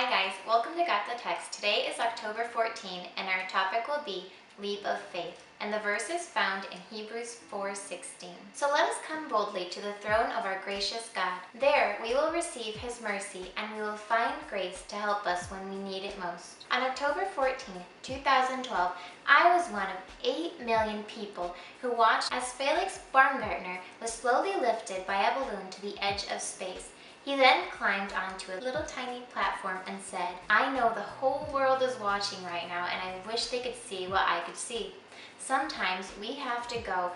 Hi guys, welcome to Got the Text. Today is October 14 and our topic will be Leap of Faith. And the verse is found in Hebrews 4:16. So let us come boldly to the throne of our gracious God. There we will receive His mercy and we will find grace to help us when we need it most. On October 14, 2012, I was one of 8 million people who watched as Felix Baumgartner was slowly lifted by a balloon to the edge of space. He then climbed onto a little tiny platform and said, "I know the whole world is watching right now and I wish they could see what I could see." Sometimes we have to go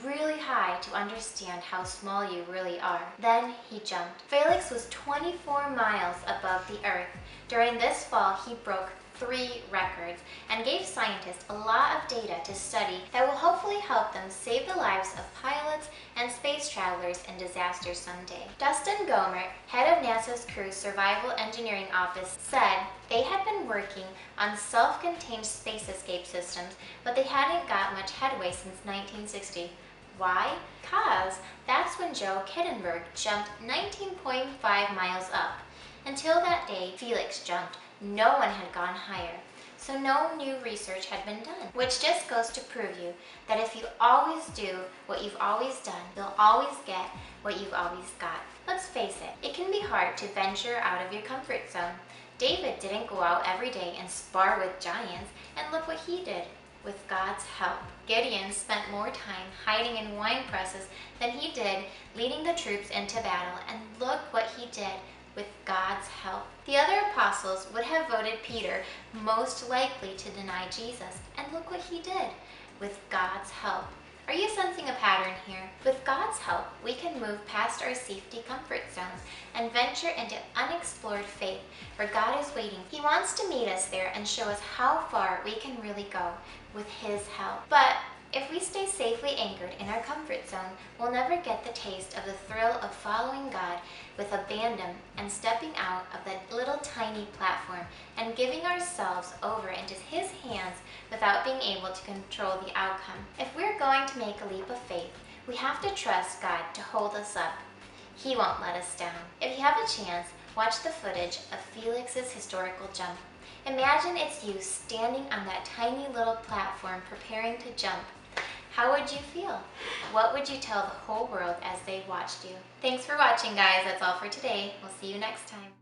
really high to understand how small you really are. Then he jumped. Felix was 24 miles above the earth. During this fall, he broke 3 records and gave scientists a lot of data to study that will hopefully help them save the lives of pilots and space travelers in disaster someday. Dustin Gomer, head of NASA's Crew Survival Engineering Office, said they had been working on self-contained space escape systems, but they hadn't got much headway since 1960. Why? Because that's when Joe Kittenberg jumped 19.5 miles up. Until that day, Felix jumped. No one had gone higher, so no new research had been done. Which just goes to prove you that if you always do what you've always done, you'll always get what you've always got. Let's face it, it can be hard to venture out of your comfort zone. David didn't go out every day and spar with giants, and look what he did. With God's help. Gideon spent more time hiding in wine presses than he did leading the troops into battle, and look what he did with God's help. The other apostles would have voted Peter most likely to deny Jesus, and look what he did with God's help. Are you sensing a pattern here? With God's help, we can move past our safety comfort zones and venture into unexplored faith where God is waiting. He wants to meet us there and show us how far we can really go with His help. But if we stay safely anchored in our comfort zone, we'll never get the taste of the thrill of following God with abandon and stepping out of that little tiny platform and giving ourselves over into His hands without being able to control the outcome. If we're going to make a leap of faith, we have to trust God to hold us up. He won't let us down. If you have a chance, watch the footage of Felix's historical jump. Imagine it's you standing on that tiny little platform preparing to jump. How would you feel? What would you tell the whole world as they watched you? Thanks for watching, guys. That's all for today. We'll see you next time.